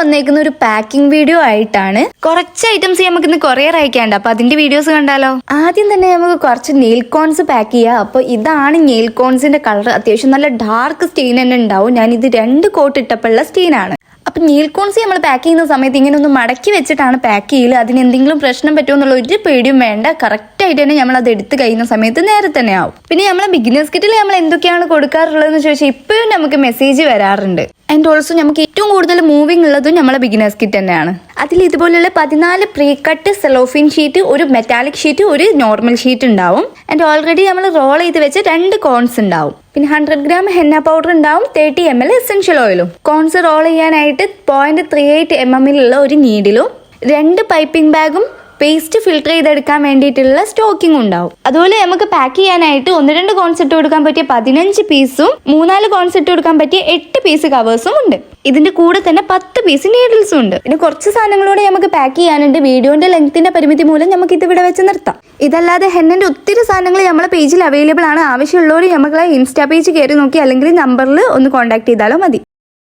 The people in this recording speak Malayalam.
വന്നേക്കുന്ന ഒരു പാക്കിംഗ് വീഡിയോ ആയിട്ടാണ്. കുറച്ച് ഐറ്റംസ് നമുക്ക് ഇന്ന് കൊറിയർ അയക്കാണ്ട്, അപ്പൊ അതിന്റെ വീഡിയോസ് കണ്ടാലോ. ആദ്യം തന്നെ നമുക്ക് കുറച്ച് നെയിൽ കോൺസ് പാക്ക് ചെയ്യാം. അപ്പൊ ഇതാണ് നെയിൽ കോൺസിന്റെ കളർ. അത്യാവശ്യം നല്ല ഡാർക്ക് സ്റ്റെയിൻ തന്നെ ഉണ്ടാവും. ഞാൻ ഇത് 2 കോട്ട് ഇട്ടപ്പോഴുള്ള സ്റ്റെയിൻ ആണ്. അപ്പൊ നെയിൽ കോൺസ് നമ്മൾ പാക്ക് ചെയ്യുന്ന സമയത്ത് ഇങ്ങനെ ഒന്ന് മടക്കി വെച്ചിട്ടാണ് പാക്ക് ചെയ്യല്. അതിന് എന്തെങ്കിലും പ്രശ്നം പറ്റുമോ എന്നുള്ള ഒരു പേടിയും വേണ്ട. കറക്റ്റ് ആയിട്ട് തന്നെ നമ്മൾ അത് എടുത്ത് കഴിയുന്ന സമയത്ത് നേരെ തന്നെ ആവും. പിന്നെ നമ്മളെ ബിഗിനേഴ്സ് കിറ്റിൽ നമ്മൾ എന്തൊക്കെയാണ് കൊടുക്കാറുള്ളതെന്ന് ചോദിച്ചാൽ ഇപ്പോഴും നമുക്ക് മെസ്സേജ് വരാറുണ്ട്. ആൻഡ് ഓൾസോ നമുക്ക് ഏറ്റവും കൂടുതൽ മൂവിങ് ഉള്ളതും നമ്മളെ ബിഗിനേഴ്സ് കിറ്റ് തന്നെയാണ്. അതിൽ ഇതുപോലുള്ള 14 പ്രീ കട്ട് സെലോഫിൻ ഷീറ്റ്, ഒരു മെറ്റാലിക് ഷീറ്റ്, ഒരു നോർമൽ ഷീറ്റ് ഉണ്ടാവും. ആൻഡ് ഓൾറെഡി നമ്മൾ റോൾ ചെയ്ത് വെച്ച 2 കോൺസ് ഉണ്ടാവും. പിന്നെ 100 ഗ്രാം ഹെന്ന പൗഡർ ഉണ്ടാവും. 30 ml എസെൻഷ്യൽ ഓയിലും. കോൺസ് റോൾ ചെയ്യാനായിട്ട് 0.38 mm ഒരു നീഡിലും 2 പൈപ്പിംഗ് ബാഗും പേസ്റ്റ് ഫിൽട്ടർ ചെയ്തെടുക്കാൻ വേണ്ടിയിട്ടുള്ള സ്റ്റോക്കിംഗ് ഉണ്ടാവും. അതുപോലെ നമുക്ക് പാക്ക് ചെയ്യാനായിട്ട് 1-2 കോൺസ് ഇട്ട് കൊടുക്കാൻ പറ്റിയ 15 പീസും 3-4 കോൺസ് ഇട്ട് കൊടുക്കാൻ പറ്റിയ 8 പീസ് കവേഴ്സും ഉണ്ട്. ഇതിന്റെ കൂടെ തന്നെ 10 പീസ് നീഡിൽസും ഉണ്ട്. പിന്നെ കുറച്ച് സാധനങ്ങളോടെ നമുക്ക് പാക്ക് ചെയ്യാനുണ്ട്. വീഡിയോന്റെ ലെങ്ത്തിന്റെ പരിമിതി മൂലം നമുക്ക് ഇത് ഇവിടെ വെച്ച് നിർത്താം. ഇതല്ലാതെ ഹെന്നന്റെ ഒത്തിരി സാധനങ്ങൾ നമ്മളെ പേജിൽ അവൈലബിൾ ആണ്. ആവശ്യമുള്ളവർ നമ്മളെ ഇൻസ്റ്റാ പേജ് കയറി നോക്കി അല്ലെങ്കിൽ നമ്പറിൽ ഒന്ന് കോൺടാക്ട് ചെയ്താലോ മതി.